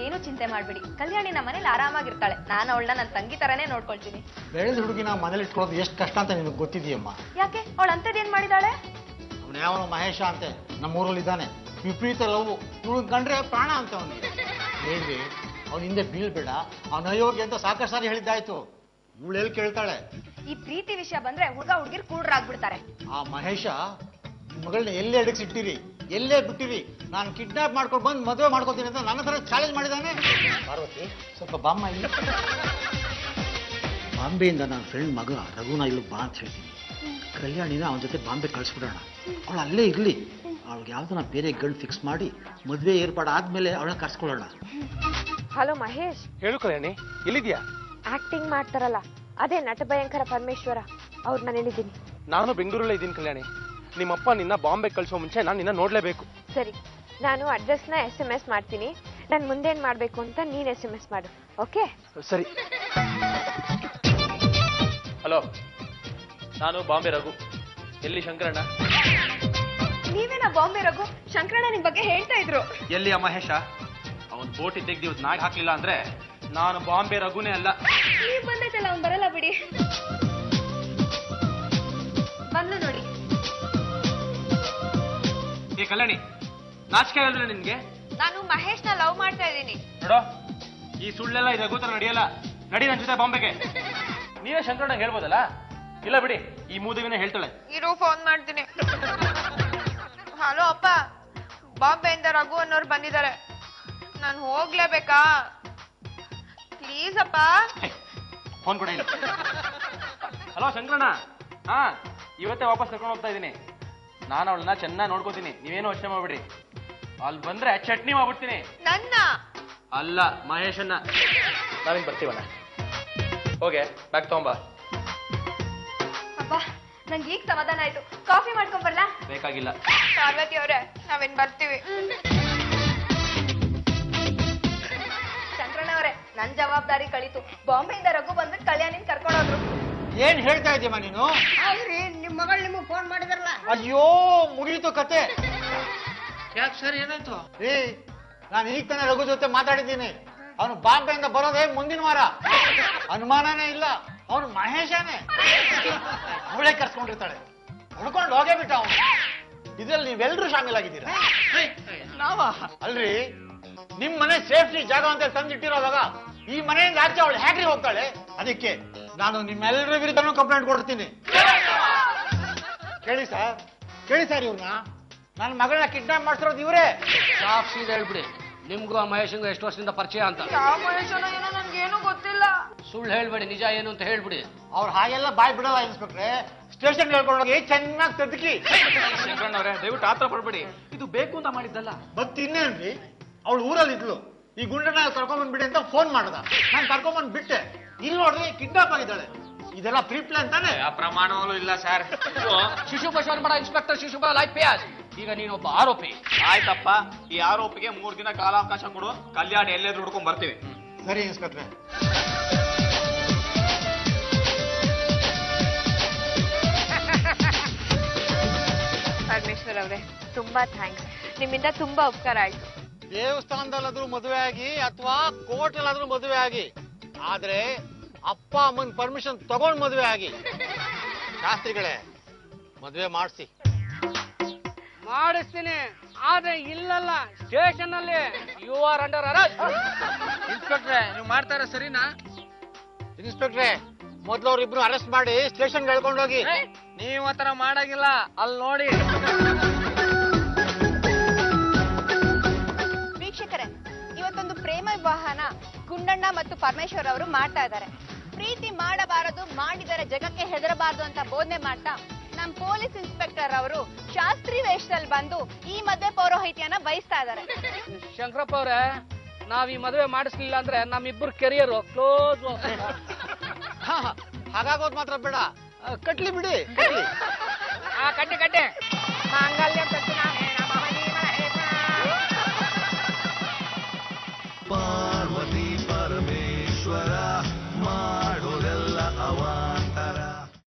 ಏನು ಚಿಂತೆ ಮಾಡ್ಬಿಡಿ, ಕಲ್ಯಾಣಿ ನಮ್ಮ ಮನೇಲಿ ಆರಾಮಾಗಿರ್ತಾಳೆ. ನಾನು ಅವಳನ್ನ ನನ್ನ ತಂಗಿ ತರನೇ ನೋಡ್ಕೊಳ್ತೀನಿ. ಬೆಳೆದ ಹುಡುಗಿನ ಮನೇಲಿ ಇಟ್ಕೊಳ್ಳೋದು ಎಷ್ಟು ಕಷ್ಟ ಅಂತ ನಿನಗೆ ಗೊತ್ತಿದೆಯಮ್ಮ. ಯಾಕೆ ಅವಳು ಅಂತದೇನ್ ಮಾಡಿದಾಳೆ? ಅವನು ಯಾವನು ಮಹೇಶ ಅಂತೆ ನಮ್ಮ ಊರಲ್ಲಿ ಇದ್ದಾನೆ, ವಿಪರೀತ ಲವ್. ಇವಳು ಕಂಡ್ರೆ ಪ್ರಾಣ ಅಂತ ಅವನಿಗೆ ಹೇಳಿ ಅವನ ಹಿಂದೆ ಬೀಳ್ಬೇಡ, ಅವನ ಅಯೋಗ್ಯ ಅಂತ ಸಾಕಷ್ಟು ಸಾರಿ ಹೇಳಿದ್ದಾಯ್ತು. ಇವಳು ಎಲ್ಲಿ ಕೇಳ್ತಾಳೆ? ಈ ಪ್ರೀತಿ ವಿಷಯ ಬಂದ್ರೆ ಹುಡುಗ ಹುಡುಗಿರ್ ಕೂಡ್ರಾಗ್ಬಿಡ್ತಾರೆ. ಆ ಮಹೇಶ ಮಗಳನ್ನ ಎಲ್ಲೇ ಅಡಗಿಸಿಟ್ಟಿರಿ, ಎಲ್ಲೇ ಬಿಟ್ಟಿರಿ, ನಾನು ಕಿಡ್ನಾಪ್ ಮಾಡ್ಕೊಂಡು ಬಂದು ಮದುವೆ ಮಾಡ್ಕೊತೀನಿ ಅಂತ ನನ್ನ ಹತ್ರ ಚಾಲೆಂಜ್ ಮಾಡಿದ್ದಾನೆ. ಪಾರ್ವತಿ ಸ್ವಲ್ಪ ಬಾಮ್ಮ ಇಲ್ಲಿ. ಬಾಂಬೆಯಿಂದ ನನ್ನ ಫ್ರೆಂಡ್ ಮಗ ರಘುನ ಇಲ್ಲಿ ಬಾ ಅಂತ ಹೇಳ್ತೀನಿ. ಕಲ್ಯಾಣಿನ ಅವನ ಜೊತೆ ಬಾಂಬೆ ಕಳಿಸ್ಬಿಡೋಣ. ಅವಳು ಅಲ್ಲೇ ಇರಲಿ. ಅವಳಿಗೆ ಯಾವ್ದನ್ನ ಬೇರೆ ಗಂಡು ಫಿಕ್ಸ್ ಮಾಡಿ ಮದುವೆ ಏರ್ಪಾಡು ಆದ್ಮೇಲೆ ಅವಳನ್ನ ಕರ್ಸ್ಕೊಳ್ಳೋಣ. ಹಲೋ ಮಹೇಶ್. ಹೇಳು ಕಲ್ಯಾಣಿ, ಎಲ್ಲಿದ್ಯಾ? ಆಕ್ಟಿಂಗ್ ಮಾಡ್ತಾರಲ್ಲ ಅದೇ ನಟ ಭಯಂಕರ ಪರಮೇಶ್ವರ, ಅವ್ರು ನಾನು ಹೇಳಿದ್ದೀನಿ. ನಾನು ಬೆಂಗಳೂರಲ್ಲೇ ಇದ್ದೀನಿ ಕಲ್ಯಾಣಿ. ನಿಮ್ಮಪ್ಪ ನಿನ್ನ ಬಾಂಬೆ ಕಳಿಸೋ ಮುಂಚೆ ನಾನು ನಿನ್ನ ನೋಡ್ಲೇಬೇಕು. ಸರಿ, ನಾನು ಅಡ್ರೆಸ್ನ SMS ಮಾಡ್ತೀನಿ. ನಾನು ಮುಂದೇನು ಮಾಡಬೇಕು ಅಂತ ನೀನು SMS ಮಾಡು. ಓಕೆ ಸರಿ. ಹಲೋ, ನಾನು ಬಾಂಬೆ ರಘು. ಎಲ್ಲಿ ಶಂಕರಣ್ಣ? ನೀವೇನಾ ಬಾಂಬೆ ರಘು? ಶಂಕರಣ್ಣ ನಿಮ್ ಬಗ್ಗೆ ಹೇಳ್ತಾ ಇದ್ರು. ಎಲ್ಲಿ ಆ ಮಹೇಶ? ಅವನ್ ಬೋಟ್ ತೆಗ್ದು ಇವತ್ತು ನಾಗ್ ಹಾಕ್ಲಿಲ್ಲ ಅಂದ್ರೆ ನಾನು ಬಾಂಬೆ ರಘುನೇ ಅಲ್ಲ. ನೀವ್ ಬಂದೈತಲ್ಲ, ಅವ್ನ್ ಬರಲ್ಲ ಬಿಡಿ. ಬಂದು ನೋಡಿ. ಏ ಕಲ್ಯಾಣಿ, ನಾಚಿಕೆ ಆಗಲ್ವೇ ನಿನ್ಗೆ? ನಾನು ಮಹೇಶ್ನ ಲವ್ ಮಾಡ್ತಾ ಇದ್ದೀನಿ. ನೋಡೋ, ಈ ಸುಳ್ಳೆಲ್ಲ ಈ ರಘು ತರ ನಡೆಯಲ್ಲ. ನಡಿ ನನ್ನ ಜೊತೆ ಬಾಂಬೆಗೆ. ನೀವೇ ಶಂಕರಣ್ಣ ಹೇಳ್ಬೋದಲ್ಲ? ಇಲ್ಲ ಬಿಡಿ, ಈ ಮೂದವಿನೇ ಹೇಳ್ತಾಳೆ. ಇರು, ಫೋನ್ ಮಾಡ್ತೀನಿ. ಹಲೋ ಅಪ್ಪ, ಬಾಂಬೆಯಿಂದ ರಘು ಅನ್ನೋರು ಬಂದಿದ್ದಾರೆ. ನಾನು ಹೋಗ್ಲೇಬೇಕಾ? ಪ್ಲೀಸ್ ಅಪ್ಪ. ಫೋನ್ ಕೊಡ ಇಲ್ಲ. ಹಲೋ ಶಂಕರಣ್ಣ, ಹಾ ಇವತ್ತೇ ವಾಪಸ್ ಕರ್ಕೊಂಡು ಹೋಗ್ತಾ ಇದ್ದೀನಿ. ನಾನು ಅವಳನ್ನ ಚೆನ್ನಾಗಿ ನೋಡ್ಕೋತೀನಿ, ನೀವೇನು ಯೋಚನೆ ಮಾಡ್ಬಿಡ್ರಿ. ಅಲ್ಲಿ ಬಂದ್ರೆ ಚಟ್ನಿ ಮಾಡ್ಬಿಡ್ತೀನಿ. ನನ್ನ ಅಲ್ಲ, ಮಹೇಶನ್ನ. ನಾವೇನು ಬರ್ತೀವಣ್ಣ. ಹೋಗೆ ಬ್ಯಾಗ್ ತಗೊಂಬಾ. ಅಪ್ಪ, ನಂಗೆ ಈಗ ಸಮಾಧಾನ ಆಯ್ತು. ಕಾಫಿ ಮಾಡ್ಕೊಂಡ್ ಬರ್ಲಾ? ಬೇಕಾಗಿಲ್ಲ. ಪಾರ್ವತಿ ಅವರೇ, ನಾವೇನ್ ಬರ್ತೀವಿ. ಶಂಕರಣ್ಣ ಅವರೇ, ನನ್ ಜವಾಬ್ದಾರಿ ಕಳೀತು. ಬಾಂಬೆಯಿಂದ ರಘು ಬಂದ್ಬಿಟ್ಟು ಕಲ್ಯಾಣಿನ ಕರ್ಕೊಂಡೋದ್ರು. ಏನ್ ಹೇಳ್ತಾ ಇದ್ದೀಯಮ್ಮ ನೀನು? ಅಲ್ರಿ, ನಿಮ್ ಮಗಳು ನಿಮಗೆ ಫೋನ್ ಮಾಡಿದಾರಲ್ಲ. ಅಯ್ಯೋ, ಮುಗೀತು ಕತೆ. ಯಾಕೆ ಸರ್, ಏನಾಯ್ತು? ನಾನು ಈಗ ತಾನೇ ರಘು ಜೊತೆ ಮಾತಾಡಿದ್ದೀನಿ. ಅವನು ಬಾಂಬೆಯಿಂದ ಬರೋದೇ ಮುಂದಿನ ವಾರ. ಅನುಮಾನನೇ ಇಲ್ಲ, ಅವನು ಮಹೇಶನೇ. ಅವಳೇ ಕರ್ಸ್ಕೊಂಡಿರ್ತಾಳೆ. ಹುಡ್ಕೊಂಡು ಹೋಗೇ ಬಿಟ್ಟ ಅವನು. ಇದ್ರಲ್ಲಿ ನೀವೆಲ್ಲರೂ ಶಾಮೀಲಾಗಿದ್ದೀರಾ? ಅಲ್ರಿ, ನಿಮ್ ಮನೆ ಸೇಫ್ಟಿ ಜಾಗ ಅಂತ ತಂದಿಟ್ಟಿರೋವಾಗ ಈ ಮನೆಯಿಂದ ಆಚೆ ಅವಳು ಹೇಗ್ರಿ ಹೋಗ್ತಾಳೆ? ಅದಕ್ಕೆ ನಾನು ನಿಮ್ಮೆಲ್ಲರ ವಿರುದ್ಧನೂ ಕಂಪ್ಲೇಂಟ್ ಕೊಡ್ತೀನಿ. ಕೇಳಿ ಸರ್, ಕೇಳಿ ಸರ್, ಇವ್ರನ್ನ ನನ್ನ ಮಗಳನ್ನ ಕಿಡ್ನಾಪ್ ಮಾಡ್ತಿರೋದು ಇವರೇ. ಸಾಫ್ ಸೀದಾ ಹೇಳ್ಬಿಡಿ, ನಿಮ್ಗೂ ಆ ಮಹೇಶಂಗೂ ಎಷ್ಟು ವರ್ಷದಿಂದ ಪರಿಚಯ ಅಂತ. ಯಾವ ಮನುಷ್ಯನೋ ಏನೋ ನನ್ಗೇನು ಗೊತ್ತಿಲ್ಲ. ಸುಳ್ಳು ಹೇಳ್ಬೇಡಿ, ನಿಜ ಏನು ಅಂತ ಹೇಳ್ಬಿಡಿ. ಅವ್ರು ಹಾಗೆಲ್ಲ ಬಾಯ್ ಬಿಡಲ್ಲ ಇನ್ಸ್ಪೆಕ್ಟ್ರೆ. ಸ್ಟೇಷನ್ ಹೇಳ್ಕೊಂಡೋಗಿ ಚೆನ್ನಾಗಿ ತದಕಿ. ಶಂಕರಣ್ಣ ಅವರೇ, ದಯವಿಟ್ಟು ಆತರ ಪಡ್ಬೇಡಿ. ಇದು ಬೇಕು ಅಂತ ಮಾಡಿದ್ದಲ್ಲ. ಮತ್ತೆ ಇನ್ನೇನ್ರಿ, ಅವಳು ಊರಲ್ಲಿ ಇದ್ಲು. ಈ ಗುಂಡನ ಕರ್ಕೊಂಡ್ಬಂದ್ಬಿಡಿ ಅಂತ ಫೋನ್ ಮಾಡ್ದ. ನಾನು ಕರ್ಕೊಂಡ್ಬಂದ್ ಬಿಟ್ಟೆ. ಇಲ್ಲಿ ನೋಡ್ರಿ, ಕಿಡ್ನಾಪ್ ಆಗಿದ್ದಾಳೆ. ಇದೆಲ್ಲ ಪ್ರೀ ಪ್ಲಾನ್ ತಾನೆ? ಪ್ರಮಾಣವೂ ಇಲ್ಲ ಸರ್. ಶಿಶುಭ ಶರ್ಮಡ, ಇನ್ಸ್ಪೆಕ್ಟರ್ ಶಿಶುಭ ಲೈಫ್. ಈಗ ನೀನೊಬ್ಬ ಆರೋಪಿ. ಆಯ್ತಪ್ಪ, ಈ ಆರೋಪಿಗೆ 3 ದಿನ ಕಾಲಾವಕಾಶ ಕೊಡು. ಕಲ್ಯಾಣ ಎಲ್ಲೆದ್ರು ಹುಡ್ಕೊಂಡ್ ಬರ್ತೀವಿ. ಸರಿ ಇನ್ಸ್ಪೆಕ್ಟ್ರೆ. ಪರಮೇಶ್ವರ್ ಅವರೇ, ತುಂಬಾ ಥ್ಯಾಂಕ್ಸ್. ನಿಮ್ಮಿಂದ ತುಂಬಾ ಉಪಕಾರ ಆಯ್ತು. ದೇವಸ್ಥಾನದಲ್ಲಾದ್ರೂ ಮದುವೆ ಆಗಿ ಅಥವಾ ಕೋರ್ಟ್ ಅಲ್ಲಾದ್ರೂ ಮದುವೆ ಆಗಿ, ಆದ್ರೆ ಅಪ್ಪ ಅಮ್ಮನ ಪರ್ಮಿಷನ್ ತಗೊಂಡ್ ಮದುವೆ ಆಗಿ. ಶಾಸ್ತ್ರಿಗಳೇ, ಮದುವೆ ಮಾಡಿಸಿ. ಮಾಡಿಸ್ತೀನಿ, ಆದ್ರೆ ಇಲ್ಲಲ್ಲ, ಸ್ಟೇಷನ್ ಅಲ್ಲಿ ಯು ಆರ್ ಅಂಡರ್ ಅರೆಸ್ಟ್. ಇನ್ಸ್ಪೆಕ್ಟ್ರೆ, ನೀವು ಮಾಡ್ತಾರ ಸರಿನಾ? ಇನ್ಸ್ಪೆಕ್ಟ್ರೆ, ಮೊದ್ಲು ಅವ್ರಿಬ್ರು ಅರೆಸ್ಟ್ ಮಾಡಿ ಸ್ಟೇಷನ್ ಹೇಳ್ಕೊಂಡೋಗಿ. ನೀವು ಆತರ ಮಾಡಾಗಿಲ್ಲ, ಅಲ್ಲಿ ನೋಡಿ. ವೀಕ್ಷಕರೇ, ಇವತ್ತೊಂದು ಪ್ರೇಮ ವಿವಾಹನ ಗುಂಡಣ್ಣ ಮತ್ತು ಪರಮೇಶ್ವರ್ ಅವರು ಮಾಡ್ತಾ ಇದ್ದಾರೆ. ಪ್ರೀತಿ ಮಾಡಬಾರದು, ಮಾಡಿದರೆ ಜಗಕ್ಕೆ ಹೆದರಬಾರದು ಅಂತ ಬೋಧನೆ ಮಾಡ್ತಾ ನಮ್ಮ ಪೊಲೀಸ್ ಇನ್ಸ್ಪೆಕ್ಟರ್ ಅವರು ಶಾಸ್ತ್ರಿ ವೇಷದಲ್ಲಿ ಬಂದು ಈ ಮದುವೆ ಪೌರೋಹಿತ್ಯನ ವಹಿಸ್ತಾ ಇದ್ದಾರೆ. ಶಂಕರಪ್ಪ ಅವ್ರೆ, ನಾವ್ ಈ ಮದುವೆ ಮಾಡಿಸ್ಲಿಲ್ಲ ಅಂದ್ರೆ ನಮ್ಮಿಬ್ಬರು ಕೆರಿಯರ್ ಕ್ಲೋಸ್. ಹಾಗಾಗೋದ್ ಮಾತ್ರ ಬೇಡ, ಕಟ್ಲಿ ಬಿಡಿ, ಕಟ್ಲಿ. ಕಟ್ಟೆ ಮಾಂಗಲ್ಯ